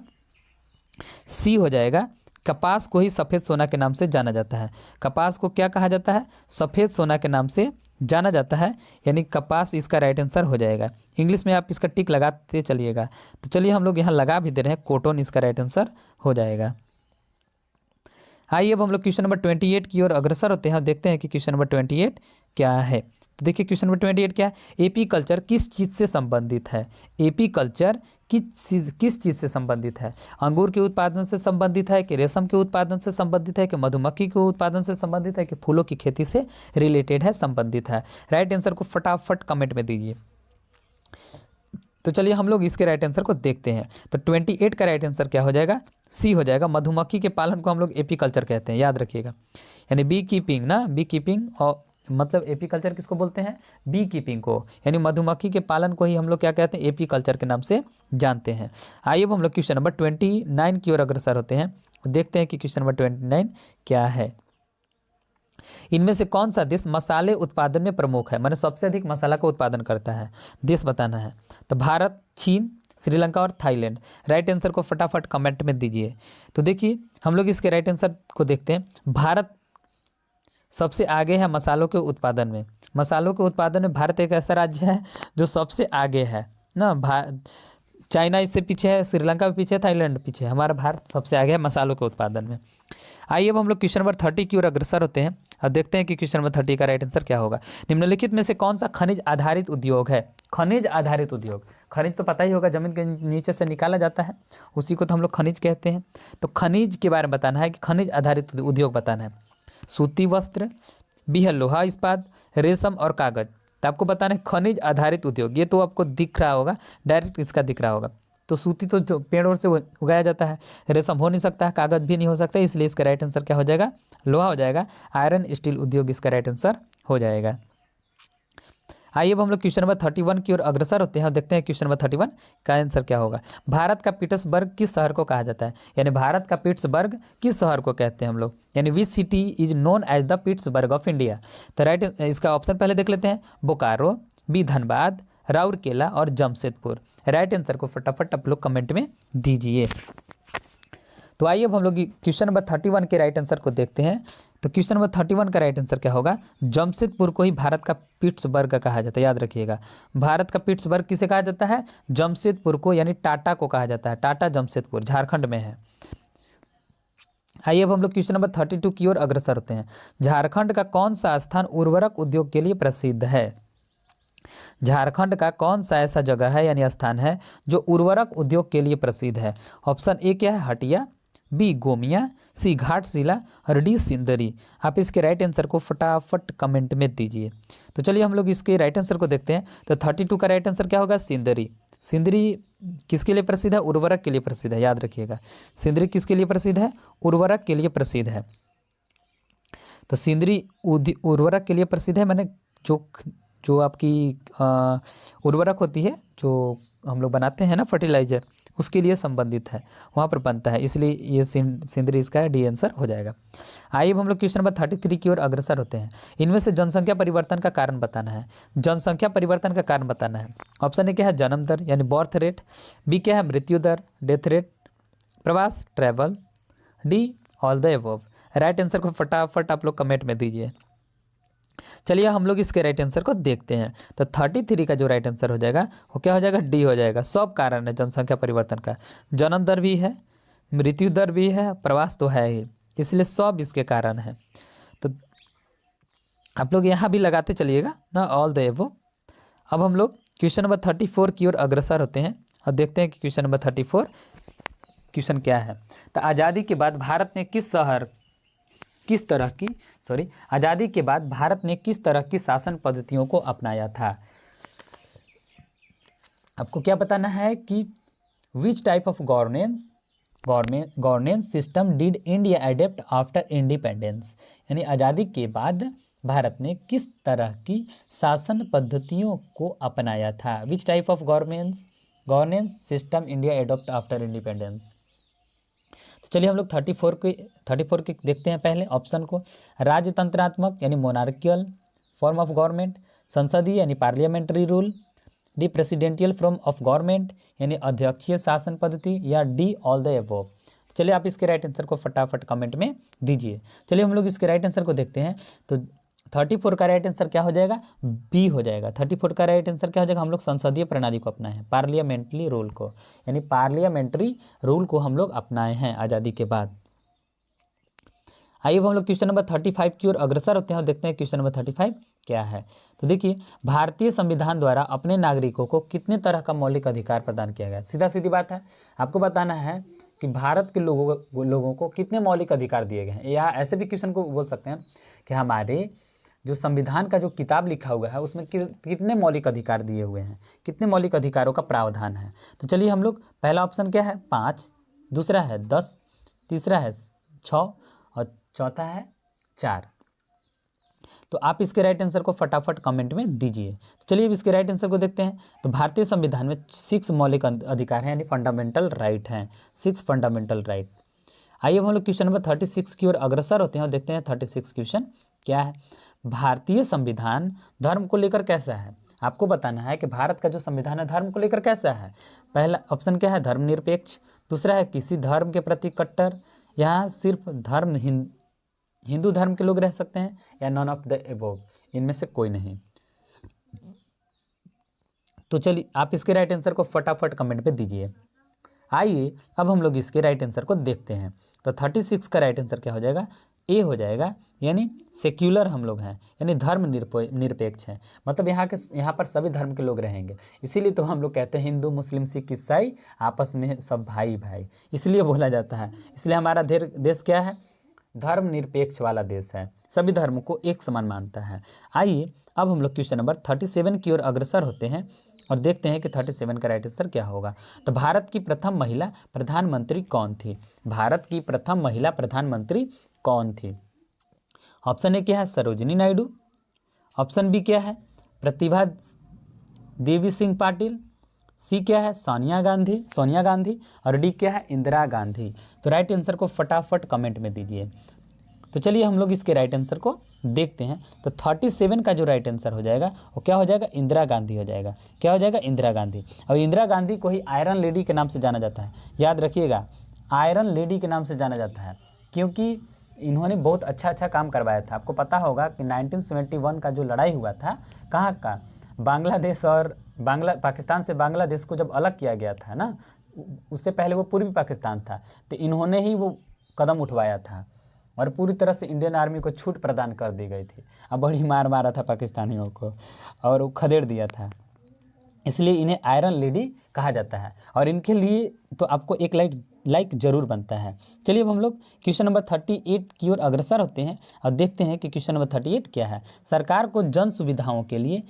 सी हो जाएगा। कपास को ही सफ़ेद सोना के नाम से जाना जाता है। कपास को क्या कहा जाता है? सफ़ेद सोना के नाम से जाना जाता है, यानी कपास इसका राइट आंसर हो जाएगा। इंग्लिश में आप इसका टिक लगाते चलिएगा। तो चलिए हम लोग यहाँ लगा भी दे रहे हैं, कॉटन इसका राइट आंसर हो जाएगा। आइए अब हम लोग क्वेश्चन नंबर 28 की ओर अग्रसर होते हैं और देखते हैं कि क्वेश्चन नंबर 28 क्या है। तो देखिए क्वेश्चन नंबर 28 क्या है? एपी कल्चर किस चीज़ से संबंधित है? एपी कल्चर किस चीज़ से संबंधित है? अंगूर के उत्पादन से संबंधित है, कि रेशम के उत्पादन से संबंधित है, कि मधुमक्खी के उत्पादन से संबंधित है, कि फूलों की खेती से रिलेटेड है, संबंधित है? राइट आंसर को फटाफट कमेंट में दीजिए। तो चलिए हम लोग इसके राइट आंसर को देखते हैं। तो 28 का राइट आंसर क्या हो जाएगा? सी हो जाएगा। मधुमक्खी के पालन को हम लोग एपी कल्चर कहते हैं, याद रखिएगा। यानी बी कीपिंग ना, बी कीपिंग, और मतलब एपी कल्चर किसको बोलते हैं? बी कीपिंग को, यानी मधुमक्खी के पालन को ही हम लोग क्या कहते हैं? एपी कल्चर के नाम से जानते हैं। आइए अब हम लोग क्वेश्चन नंबर 29 की ओर अग्रसर होते हैं, देखते हैं कि क्वेश्चन नंबर 29 क्या है। इनमें से कौन सा देश मसाले उत्पादन में प्रमुख है? माने सबसे अधिक मसाला का उत्पादन करता है, देश बताना है। तो भारत, चीन, श्रीलंका और थाईलैंड। राइट आंसर को फटाफट कमेंट में दीजिए। तो देखिए हम लोग इसके राइट आंसर को देखते हैं। भारत सबसे आगे है मसालों के उत्पादन में। मसालों के उत्पादन में भारत एक ऐसा राज्य है जो सबसे आगे है ना। चाइना इससे पीछे है, श्रीलंका भी पीछे है, थाईलैंड पीछे है, हमारा भारत सबसे आगे है मसालों के उत्पादन में। आइए अब हम लोग क्वेश्चन नंबर 30 की ओर अग्रसर होते हैं और देखते हैं कि क्वेश्चन नंबर 30 का राइट आंसर क्या होगा। निम्नलिखित में से कौन सा खनिज आधारित उद्योग है? खनिज आधारित उद्योग, खनिज तो पता ही होगा, जमीन के नीचे से निकाला जाता है, उसी को तो हम लोग खनिज कहते हैं। तो खनिज के बारे में बताना है कि खनिज आधारित उद्योग बताना है। सूती वस्त्र, बीहर लोहा इस्पात, रेशम और कागज। तो आपको बताना है खनिज आधारित उद्योग, ये तो आपको दिख रहा होगा, डायरेक्ट इसका दिख रहा होगा। तो सूती तो जो पेड़ों से उगाया जाता है, रेशम हो नहीं सकता है, कागज भी नहीं हो सकता, इसलिए इसका राइट आंसर क्या हो जाएगा? लोहा हो जाएगा। आयरन स्टील उद्योग इसका राइट आंसर हो जाएगा। आइए अब हम लोग क्वेश्चन नंबर 31 की ओर अग्रसर होते हैं और देखते हैं क्वेश्चन नंबर 31 का आंसर क्या होगा। भारत का पीटर्सबर्ग किस शहर को कहा जाता है? यानी भारत का पीटर्सबर्ग किस शहर को कहते हैं हम लोग? यानी which city is known as the Petersburg of India? तो राइट इसका ऑप्शन पहले देख लेते हैं। बोकारो, बी धनबाद, राउरकेला और जमशेदपुर। राइट आंसर को फटाफट आप लोग कमेंट में दीजिए। तो आइए अब हम लोग क्वेश्चन नंबर 31 के राइट आंसर को देखते हैं। तो क्वेश्चन नंबर 31 का राइट आंसर क्या होगा? जमशेदपुर को ही भारत का पीटर्सबर्ग कहा जाता है, याद रखिएगा। भारत का पीटर्सबर्ग किसे कहा जाता है? जमशेदपुर को, यानी टाटा को कहा जाता है। टाटा जमशेदपुर झारखंड में है। आइए अब हम लोग क्वेश्चन नंबर 32 की ओर अग्रसर होते हैं। झारखंड का कौन सा स्थान उर्वरक उद्योग के लिए प्रसिद्ध है? झारखंड का कौन सा ऐसा जगह है यानी स्थान है जो उर्वरक उद्योग के लिए प्रसिद्ध है? ऑप्शन ए क्या है? हटिया, बी गोमिया, सी घाटशिला और डी सिंदरी। आप इसके राइट आंसर को फटाफट कमेंट में दीजिए। तो चलिए हम लोग इसके राइट आंसर को देखते हैं। तो 32 का राइट आंसर क्या होगा? सिंदरी। सिंदरी किसके लिए प्रसिद्ध है? उर्वरक के लिए प्रसिद्ध है, याद रखिएगा। सिंदरी किसके लिए प्रसिद्ध है? उर्वरक के लिए प्रसिद्ध है। तो सिंदरी उर्वरक के लिए प्रसिद्ध है, मैंने जो आपकी उर्वरक होती है जो हम लोग बनाते हैं ना, फर्टिलाइजर, उसके लिए संबंधित है, वहाँ पर बनता है, इसलिए ये सिंदरी इसका डी आंसर हो जाएगा। आइए अब हम लोग क्वेश्चन नंबर 33 की ओर अग्रसर होते हैं। इनमें से जनसंख्या परिवर्तन का कारण बताना है। जनसंख्या परिवर्तन का कारण बताना है। ऑप्शन ए क्या है? जन्म दर यानी बर्थ रेट, बी क्या है? मृत्यु दर डेथ रेट, प्रवास travel, D all the above. Right answer को फटाफट आप लोग कमेंट में दीजिए। चलिए हम लोग इसके राइट आंसर को देखते हैं। तो 33 का जो राइट आंसर हो जाएगा वो क्या हो जाएगा? डी हो जाएगा। सब कारण है जनसंख्या परिवर्तन का, जन्म दर भी है, मृत्यु दर भी है, प्रवास तो है ही, इसलिए सब इसके कारण है। तो आप लोग यहाँ भी लगाते चलिएगा ना, ऑल द एबव। अब हम लोग क्वेश्चन नंबर 34 की ओर अग्रसर होते हैं और देखते हैं कि क्वेश्चन नंबर 34 क्वेश्चन क्या है। तो आज़ादी के बाद भारत ने आज़ादी के बाद भारत ने किस तरह की शासन पद्धतियों को अपनाया था? आपको क्या बताना है कि which type of governance system did India adapt after independence? यानी आज़ादी के बाद भारत ने किस तरह की शासन पद्धतियों को अपनाया था? विच type of governance system India adopt after independence? तो चलिए हम लोग 34 के देखते हैं पहले ऑप्शन को। राजतंत्रात्मक यानी मोनार्कियल फॉर्म ऑफ गवर्नमेंट, संसदीय यानी parliamentary rule, D presidential form of government यानी अध्यक्षीय शासन पद्धति, या डी ऑल द अबव। चलिए आप इसके राइट आंसर को फटाफट कमेंट में दीजिए। चलिए हम लोग इसके राइट आंसर को देखते हैं। तो 34 का राइट आंसर क्या हो जाएगा? बी हो जाएगा। 34 का राइट आंसर क्या हो जाएगा? हम लोग संसदीय प्रणाली को अपनाए हैं, पार्लियामेंट्री रूल को, यानी पार्लियामेंट्री रूल को हम लोग अपनाए हैं आज़ादी के बाद। आइए हम लोग क्वेश्चन नंबर 35 की ओर अग्रसर होते हैं और देखते हैं क्वेश्चन नंबर 35 क्या है। तो देखिए, भारतीय संविधान द्वारा अपने नागरिकों को कितने तरह का मौलिक अधिकार प्रदान किया गया? सीधा सीधी बात है, आपको बताना है कि भारत के लोगों को कितने मौलिक अधिकार दिए गए हैं। या ऐसे भी क्वेश्चन को बोल सकते हैं कि हमारे जो संविधान का जो किताब लिखा हुआ है उसमें कितने मौलिक अधिकार दिए हुए हैं, कितने मौलिक अधिकारों का प्रावधान है। तो चलिए हम लोग, पहला ऑप्शन क्या है? 5, दूसरा है 10, तीसरा है 6 और चौथा है 4। तो आप इसके राइट आंसर को फटाफट कमेंट में दीजिए। तो चलिए अब इसके राइट आंसर को देखते हैं। तो भारतीय संविधान में 6 मौलिक अधिकार हैं, यानी फंडामेंटल राइट हैं, 6 फंडामेंटल राइट। आइए हम लोग क्वेश्चन नंबर 36 की ओर अग्रसर होते हैं और देखते हैं 36 क्वेश्चन क्या है। भारतीय संविधान धर्म को लेकर कैसा है? आपको बताना है कि भारत का जो संविधान है धर्म को लेकर कैसा है। पहला ऑप्शन क्या है? धर्मनिरपेक्ष, दूसरा है किसी धर्म के प्रति कट्टर, यहाँ सिर्फ हिंदू धर्म के लोग रह सकते हैं, या नॉन ऑफ द अबव, इनमें से कोई नहीं। तो चलिए आप इसके राइट आंसर को फटाफट कमेंट पे दीजिए। आइए अब हम लोग इसके राइट आंसर को देखते हैं। तो 36 का राइट आंसर क्या हो जाएगा, ए हो जाएगा, यानी सेक्युलर हम लोग हैं, यानी धर्म निरपेक्ष हैं। मतलब यहाँ पर सभी धर्म के लोग रहेंगे, इसीलिए तो हम लोग कहते हैं हिंदू मुस्लिम सिख ईसाई आपस में सब भाई भाई, इसलिए बोला जाता है। इसलिए हमारा देश क्या है, धर्म निरपेक्ष वाला देश है, सभी धर्मों को एक समान मानता है। आइए अब हम लोग क्वेश्चन नंबर 37 की ओर अग्रसर होते हैं और देखते हैं कि 37 का राइट आंसर क्या होगा। तो भारत की प्रथम महिला प्रधानमंत्री कौन थी? भारत की प्रथम महिला प्रधानमंत्री कौन थी? ऑप्शन ए क्या है, सरोजिनी नायडू। ऑप्शन बी क्या है, प्रतिभा देवी सिंह पाटिल। सी क्या है, सोनिया गांधी। और डी क्या है, इंदिरा गांधी। तो राइट आंसर को फटाफट कमेंट में दीजिए। तो चलिए हम लोग इसके राइट आंसर को देखते हैं। तो 37 का जो राइट आंसर हो जाएगा वो क्या हो जाएगा, इंदिरा गांधी हो जाएगा। क्या हो जाएगा, इंदिरा गांधी। और इंदिरा गांधी को ही आयरन लेडी के नाम से जाना जाता है, याद रखिएगा, आयरन लेडी के नाम से जाना जाता है, क्योंकि इन्होंने बहुत अच्छा काम करवाया था। आपको पता होगा कि 1971 का जो लड़ाई हुआ था, कहाँ का, बांग्लादेश और पाकिस्तान से बांग्लादेश को जब अलग किया गया था ना, उससे पहले वो पूर्वी पाकिस्तान था, तो इन्होंने ही वो कदम उठवाया था और पूरी तरह से इंडियन आर्मी को छूट प्रदान कर दी गई थी। अब बड़ी मार मारा था पाकिस्तानियों को और वो खदेड़ दिया था, इसलिए इन्हें आयरन लेडी कहा जाता है। और इनके लिए तो आपको एक लाइक जरूर बनता है। चलिए अब हम लोग क्वेश्चन नंबर 38 की ओर अग्रसर होते हैं और देखते हैं कि क्वेश्चन नंबर 38 क्या है। सरकार को जन सुविधाओं के लिए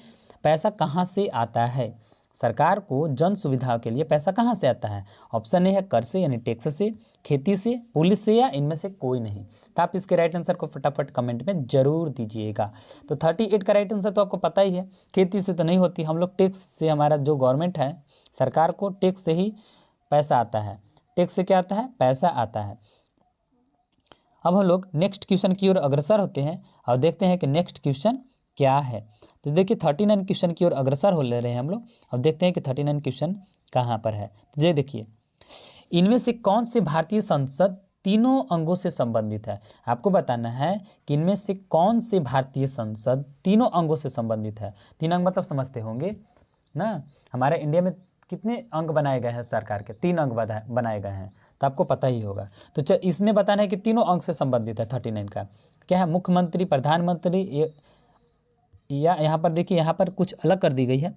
पैसा कहाँ से आता है? सरकार को जन सुविधाओं के लिए पैसा कहाँ से आता है? ऑप्शन ए है कर से यानी टैक्स से, खेती से, पुलिस से, या इनमें से कोई नहीं। तो आप इसके राइट आंसर को फटाफट कमेंट में जरूर दीजिएगा। तो 38 का राइट आंसर तो आपको पता ही है, खेती से तो नहीं होती, हम लोग टैक्स से, हमारा जो गवर्नमेंट है, सरकार को टैक्स से ही पैसा आता है। टैक्स से क्या आता है, पैसा आता है। अब हम लोग नेक्स्ट क्वेश्चन की ओर अग्रसर होते हैं और देखते हैं कि नेक्स्ट क्वेश्चन क्या है। तो देखिए 39 क्वेश्चन की ओर अग्रसर हो ले रहे हैं हम लोग। अब देखते हैं कि 39 क्वेश्चन कहाँ पर है। तो ये देखिए, इनमें से कौन से भारतीय संसद तीनों अंगों से संबंधित है? आपको बताना है कि इनमें से कौन से भारतीय संसद तीनों अंगों से संबंधित है। तीन अंग मतलब समझते होंगे ना, हमारे इंडिया में कितने अंग बनाए गए हैं सरकार के? 3 अंग बनाए गए हैं, तो आपको पता ही होगा। तो इसमें बताना है कि तीनों अंग से संबंधित है। 39 का क्या है, मुख्यमंत्री, प्रधानमंत्री, या यहाँ पर देखिए, यहाँ पर कुछ अलग कर दी गई है,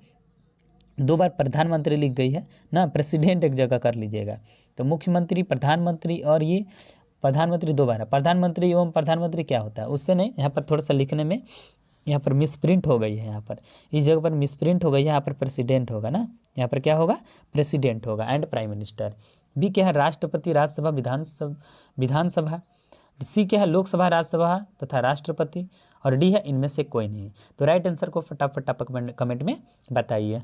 2 बार प्रधानमंत्री लिख गई है ना, प्रेसिडेंट एक जगह कर लीजिएगा। तो मुख्यमंत्री, प्रधानमंत्री, और ये प्रधानमंत्री 2 बार है। प्रधानमंत्री एवं प्रधानमंत्री क्या होता है उससे नहीं, यहाँ पर थोड़ा सा लिखने में यहाँ पर मिसप्रिंट हो गई है, यहाँ पर इस जगह पर मिसप्रिंट हो गई है, यहाँ पर प्रेसिडेंट होगा ना, यहाँ पर क्या होगा, प्रेसिडेंट होगा, एंड प्राइम मिनिस्टर। बी क्या है, राष्ट्रपति, राज्यसभा, विधानसभा। सी क्या है, लोकसभा, राज्यसभा तथा राष्ट्रपति। और डी है, इनमें से कोई नहीं। तो राइट आंसर को फटाफट आप कमेंट में बताइए।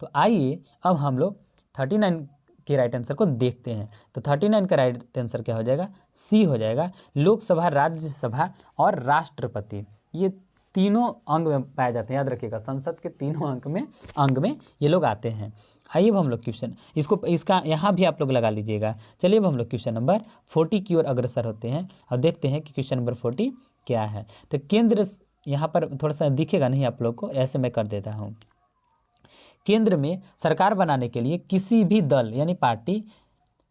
तो आइए अब हम लोग 39 के राइट आंसर को देखते हैं। तो 39 का राइट आंसर क्या हो जाएगा, सी हो जाएगा, लोकसभा, राज्यसभा और राष्ट्रपति। ये तीनों अंग में पाए जाते हैं, याद रखिएगा, संसद के तीनों अंग में ये लोग आते हैं। आइए अब हम लोग क्वेश्चन इसका यहाँ भी आप लोग लगा लीजिएगा। चलिए अब हम लोग क्वेश्चन नंबर 40 की ओर अग्रसर होते हैं और देखते हैं कि क्वेश्चन नंबर 40 क्या है। तो केंद्र, यहाँ पर थोड़ा सा दिखेगा नहीं आप लोग को, ऐसे मैं कर देता हूँ। केंद्र में सरकार बनाने के लिए किसी भी दल यानी पार्टी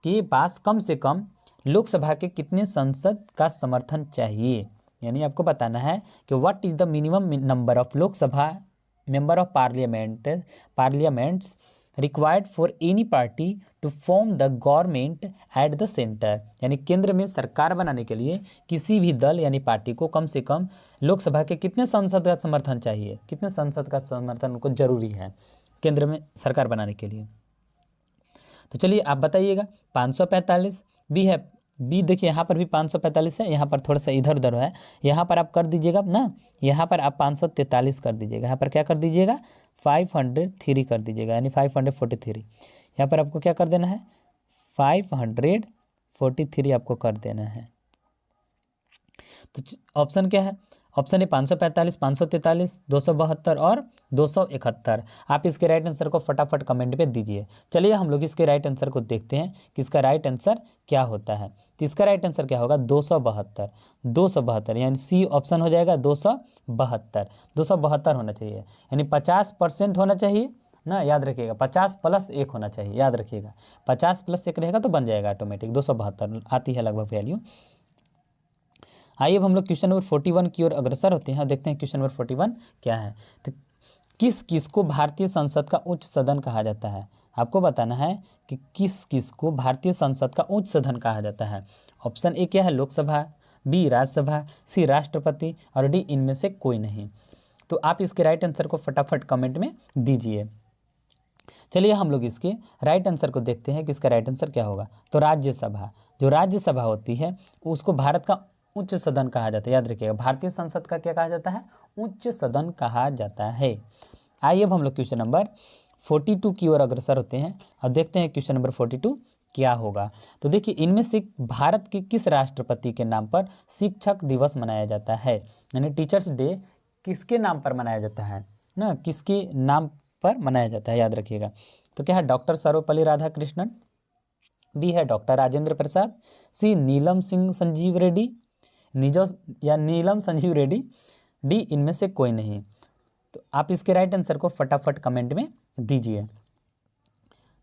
के पास कम से कम लोकसभा के कितने सांसद का समर्थन चाहिए? यानी आपको बताना है कि what is the minimum number of Lok Sabha member of parliaments required for any party to form the government at the centre. यानी केंद्र में सरकार बनाने के लिए किसी भी दल यानी पार्टी को कम से कम लोकसभा के कितने सांसद का समर्थन चाहिए, कितने सांसद का समर्थन उनको जरूरी है केंद्र में सरकार बनाने के लिए। तो चलिए आप बताइएगा। 545 बी है, बी देखिए यहाँ पर भी 545 है, यहाँ पर थोड़ा सा इधर उधर है, यहाँ पर आप कर दीजिएगा ना, यहाँ पर आप 543 कर दीजिएगा, यहाँ पर क्या कर दीजिएगा, 503 कर दीजिएगा, यानी 543। यहाँ पर आपको क्या कर देना है, 543 आपको कर देना है। तो ऑप्शन क्या है, ऑप्शन ए 545, 543, 272 और 271। आप इसके राइट आंसर को फटाफट कमेंट पे दीजिए। चलिए हम लोग इसके राइट आंसर को देखते हैं कि इसका राइट आंसर क्या होता है। तो इसका राइट आंसर क्या होगा, 272, 272, यानी सी ऑप्शन हो जाएगा 272 होना चाहिए, यानी 50% होना चाहिए ना, याद रखिएगा 50+1 होना चाहिए, याद रखिएगा 50+1 रहेगा तो बन जाएगा ऑटोमेटिक, 272 आती है लगभग वैल्यू। आइए अब हम लोग क्वेश्चन नंबर 41 की ओर अग्रसर होते हैं और देखते हैं क्वेश्चन नंबर 41 क्या है। तो किस किस को भारतीय संसद का उच्च सदन कहा जाता है? आपको बताना है कि किस किस को भारतीय संसद का उच्च सदन कहा जाता है। ऑप्शन ए क्या है, लोकसभा, बी राज्यसभा, सी राष्ट्रपति और डी इनमें से कोई नहीं। तो आप इसके राइट आंसर को फटाफट कमेंट में दीजिए। चलिए हम लोग इसके राइट आंसर को देखते हैं कि इसका राइट आंसर क्या होगा। तो राज्यसभा, जो राज्यसभा होती है उसको भारत का उच्च सदन कहा जाता है, याद रखिएगा भारतीय संसद का क्या कहा जाता है, उच्च सदन कहा जाता है। आइए अब हम लोग क्वेश्चन नंबर 42 की ओर अग्रसर होते हैं और देखते हैं क्वेश्चन नंबर 42 क्या होगा। तो देखिए इनमें से भारत के किस राष्ट्रपति के नाम पर शिक्षक दिवस मनाया जाता है, यानी टीचर्स डे किसके नाम पर मनाया जाता है ना, किसके नाम पर मनाया जाता है, याद रखिएगा। तो क्या है, डॉक्टर सर्वपल्ली राधाकृष्णन, बी है डॉक्टर राजेंद्र प्रसाद, सी नीलम सिंह संजीव रेड्डी, नीलम संजीव रेड्डी, डी इनमें से कोई नहीं। तो आप इसके राइट आंसर को फटाफट कमेंट में दीजिए।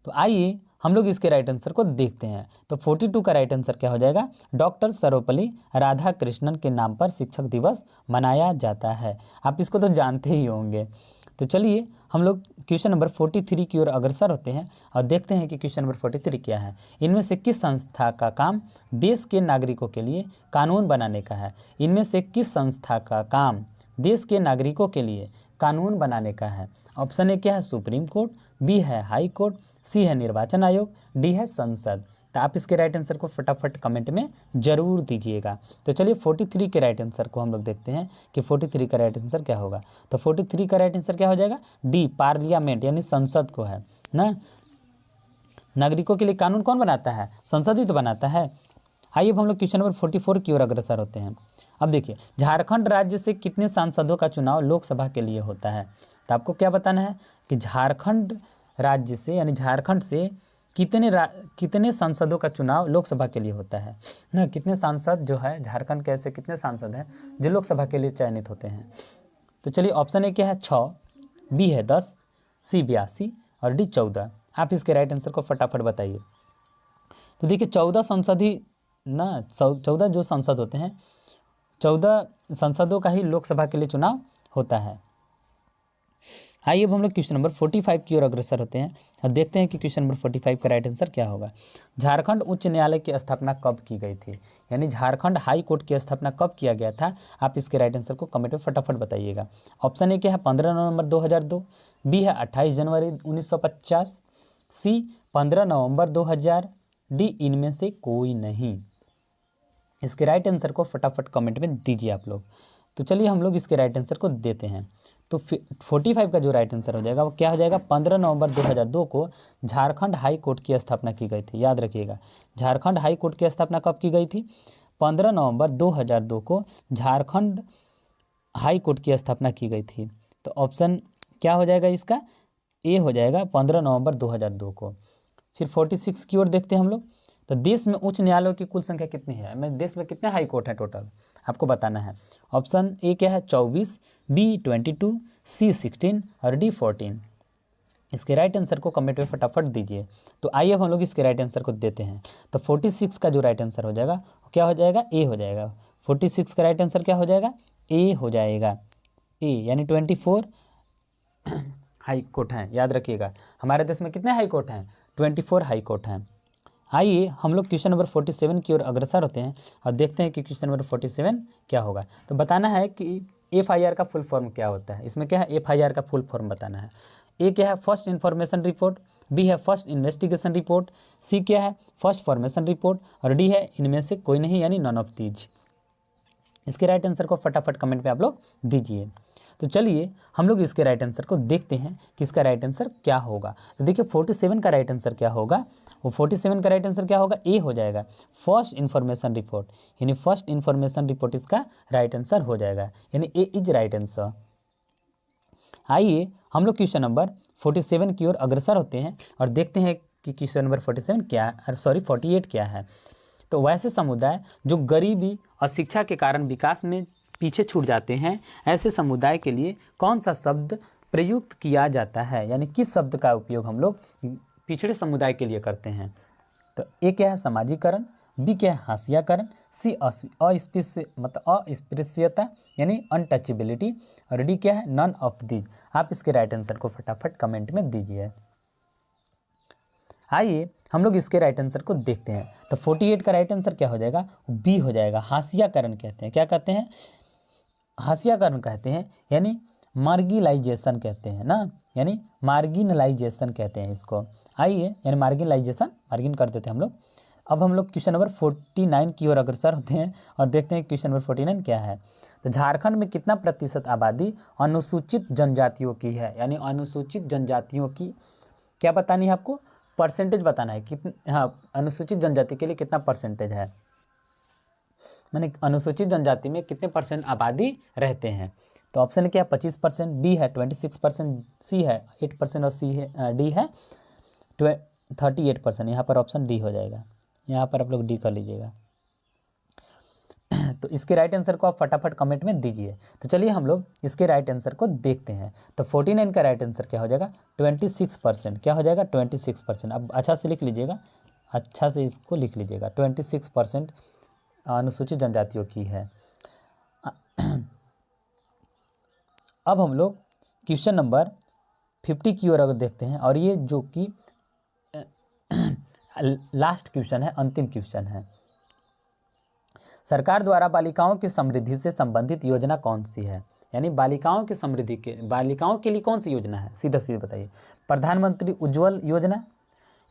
तो आइए हम लोग इसके राइट आंसर को देखते हैं। तो 42 का राइट आंसर क्या हो जाएगा, डॉक्टर सर्वपल्ली राधाकृष्णन के नाम पर शिक्षक दिवस मनाया जाता है। आप इसको तो जानते ही होंगे। तो चलिए हम लोग क्वेश्चन नंबर 43 की ओर अग्रसर होते हैं और देखते हैं कि क्वेश्चन नंबर 43 क्या है। इनमें से किस संस्था का काम देश के नागरिकों के लिए कानून बनाने का है? इनमें से किस संस्था का काम देश के नागरिकों के लिए कानून बनाने का है? ऑप्शन ए क्या है, सुप्रीम कोर्ट, बी है हाई कोर्ट, सी है निर्वाचन आयोग, डी है संसद। तो आप इसके राइट आंसर को फटाफट कमेंट में जरूर दीजिएगा। तो चलिए 43 के राइट आंसर को हम लोग देखते हैं कि 43 का राइट आंसर क्या होगा। तो 43 का राइट आंसर क्या हो जाएगा, डी पार्लियामेंट यानी संसद को है ना। नागरिकों के लिए कानून कौन बनाता है, संसद ही तो बनाता है। आइए अब हम लोग क्वेश्चन नंबर 44 की ओर अग्रसर होते हैं। अब देखिए झारखंड राज्य से कितने सांसदों का चुनाव लोकसभा के लिए होता है? तो आपको क्या बताना है कि झारखंड राज्य से यानी झारखंड से कितने सांसदों का चुनाव लोकसभा के लिए होता है ना, कितने सांसद जो है झारखंड के ऐसे कितने सांसद हैं जो लोकसभा के लिए चयनित होते हैं। तो चलिए ऑप्शन ए क्या है 6, बी है 10, सी 82 और डी 14। आप इसके राइट आंसर को फटाफट बताइए। तो देखिए 14 संसद ही ना, 14 जो संसद होते हैं 14 संसदों का ही लोकसभा के लिए चुनाव होता है। आइए अब हम लोग क्वेश्चन नंबर 45 की ओर अग्रसर होते हैं और देखते हैं कि क्वेश्चन नंबर 45 का राइट आंसर क्या होगा। झारखंड उच्च न्यायालय की स्थापना कब की गई थी, यानी झारखंड हाई कोर्ट की स्थापना कब किया गया था? आप इसके राइट आंसर को कमेंट में फटाफट बताइएगा। ऑप्शन ए क्या है 15 नवंबर 2002, बी है 28 जनवरी 1950, सी 15 नवंबर 2000, डी इनमें से कोई नहीं। इसके राइट आंसर को फटाफट कमेंट में दीजिए आप लोग। तो चलिए हम लोग इसके राइट आंसर को देते हैं। तो 45 का जो राइट आंसर हो जाएगा वो क्या हो जाएगा, 15 नवंबर 2002 को झारखंड हाई कोर्ट की स्थापना की गई थी। याद रखिएगा झारखंड हाई कोर्ट की स्थापना कब की गई थी, 15 नवंबर 2002 को झारखंड हाई कोर्ट की स्थापना की गई थी। तो ऑप्शन क्या हो जाएगा इसका, ए हो जाएगा 15 नवंबर 2002 को। फिर 46 की ओर देखते हैं हम लोग। तो देश में उच्च न्यायालयों की कुल संख्या कितनी है, मैं देश में कितने हाई कोर्ट है टोटल आपको बताना है। ऑप्शन ए क्या है 24, बी 22, सी 16 और डी 14। इसके राइट आंसर को कमेंट में फटाफट दीजिए। तो आइए अब हम लोग इसके राइट आंसर को देते हैं। तो 46 का जो राइट आंसर हो जाएगा क्या हो जाएगा, ए हो जाएगा। 46 का राइट आंसर क्या हो जाएगा, ए हो जाएगा, ए यानी 24 हाई कोर्ट हैं। याद रखिएगा हमारे देश में कितने हाई कोर्ट हैं, 24 हाई कोर्ट हैं। आइए हम लोग क्वेश्चन नंबर 47 की ओर अग्रसर होते हैं और देखते हैं कि क्वेश्चन नंबर 47 क्या होगा। तो बताना है कि FIR का फुल फॉर्म क्या होता है। इसमें क्या है, FIR का फुल फॉर्म बताना है। ए क्या है, फर्स्ट इन्फॉर्मेशन रिपोर्ट, बी है फर्स्ट इन्वेस्टिगेशन रिपोर्ट, सी क्या है फर्स्ट फॉर्मेशन रिपोर्ट और डी है इनमें से कोई नहीं यानी नॉन ऑफ दीज। इसके राइट आंसर को फटाफट कमेंट में आप लोग दीजिए। तो चलिए हम लोग इसके राइट आंसर को देखते हैं कि इसका राइट आंसर क्या होगा। तो देखिए 47 का राइट आंसर क्या होगा, वो 47 का राइट आंसर क्या होगा, ए हो जाएगा फर्स्ट इन्फॉर्मेशन रिपोर्ट, यानी फर्स्ट इन्फॉर्मेशन रिपोर्ट इसका राइट आंसर हो जाएगा, यानी ए इज राइट आंसर। आइए हम लोग क्वेश्चन नंबर 47 की ओर अग्रसर होते हैं और देखते हैं कि क्वेश्चन नंबर 48 क्या है। तो वैसे समुदाय जो गरीबी और शिक्षा के कारण विकास में पीछे छूट जाते हैं, ऐसे समुदाय के लिए कौन सा शब्द प्रयुक्त किया जाता है, यानी किस शब्द का उपयोग हम लोग पिछड़े समुदाय के लिए करते हैं। तो ए क्या है, समाजीकरण, बी क्या है, हाशियाकरण, सी अस्पृश्यता यानी अनटचेबिलिटी, और डी क्या है, नन ऑफ दीज। आप इसके राइट आंसर को फटाफट कमेंट में दीजिए। आइए हम लोग इसके राइट आंसर को देखते हैं। तो 48 का राइट आंसर क्या हो जाएगा, बी हो जाएगा। हाशियाकरण कहते हैं, क्या कहते हैं, हाशियाकरण कहते हैं, यानी मार्गिलाइजेशन कहते हैं ना, यानी मार्जिनलाइजेशन कहते हैं इसको। आइए, यानी मार्जिनलाइजेशन, मार्जिन कर देते हैं हम लोग। अब हम लोग क्वेश्चन नंबर 49 की ओर अग्रसर होते हैं और देखते हैं क्वेश्चन नंबर 49 क्या है। तो झारखंड में कितना प्रतिशत आबादी अनुसूचित जनजातियों की है, यानी अनुसूचित जनजातियों की क्या बतानी है आपको, परसेंटेज बताना है कितने, हाँ, अनुसूचित जनजाति के लिए कितना परसेंटेज है, मैंने अनुसूचित जनजाति में कितने परसेंट आबादी रहते हैं। तो ऑप्शन क्या है, 25%, बी है 26%, सी है 8% और सी है डी है 38%। यहाँ पर ऑप्शन डी हो जाएगा, यहाँ पर आप लोग डी कर लीजिएगा। तो इसके राइट आंसर को आप फटाफट कमेंट में दीजिए। तो चलिए हम लोग इसके राइट आंसर को देखते हैं। तो 49 का राइट आंसर क्या हो जाएगा, 26%। क्या हो जाएगा, 26%। अब अच्छा से लिख लीजिएगा, अच्छा से इसको लिख लीजिएगा, 26% अनुसूचित जनजातियों की है। अब हम लोग क्वेश्चन नंबर 50 की ओर अगर देखते हैं, और ये जो कि लास्ट क्वेश्चन है, अंतिम क्वेश्चन है। सरकार द्वारा बालिकाओं की समृद्धि से संबंधित योजना कौन सी है, यानी बालिकाओं की समृद्धि के, बालिकाओं के लिए कौन सी योजना है, सीधा सीधा बताइए। प्रधानमंत्री उज्ज्वल योजना,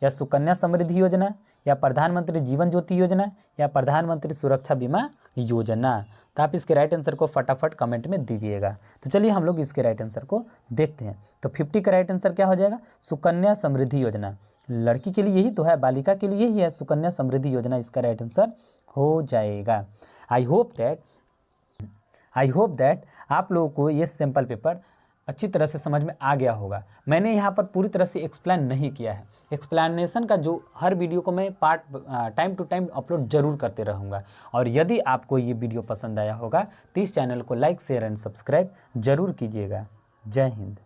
या सुकन्या समृद्धि योजना, या प्रधानमंत्री जीवन ज्योति योजना, या प्रधानमंत्री सुरक्षा बीमा योजना। तो आप इसके राइट आंसर को फटाफट कमेंट में दीजिएगा। तो चलिए हम लोग इसके राइट आंसर को देखते हैं। तो 50 का राइट आंसर क्या हो जाएगा, सुकन्या समृद्धि योजना। लड़की के लिए यही तो है, बालिका के लिए यही है, सुकन्या समृद्धि योजना इसका राइट आंसर हो जाएगा। आई होप दैट आप लोगों को ये सैम्पल पेपर अच्छी तरह से समझ में आ गया होगा। मैंने यहाँ पर पूरी तरह से एक्सप्लेन नहीं किया है, एक्सप्लेनेशन का जो हर वीडियो को मैं part time to time upload जरूर करते रहूँगा। और यदि आपको ये वीडियो पसंद आया होगा तो इस चैनल को लाइक, शेयर एंड सब्सक्राइब जरूर कीजिएगा। जय हिंद।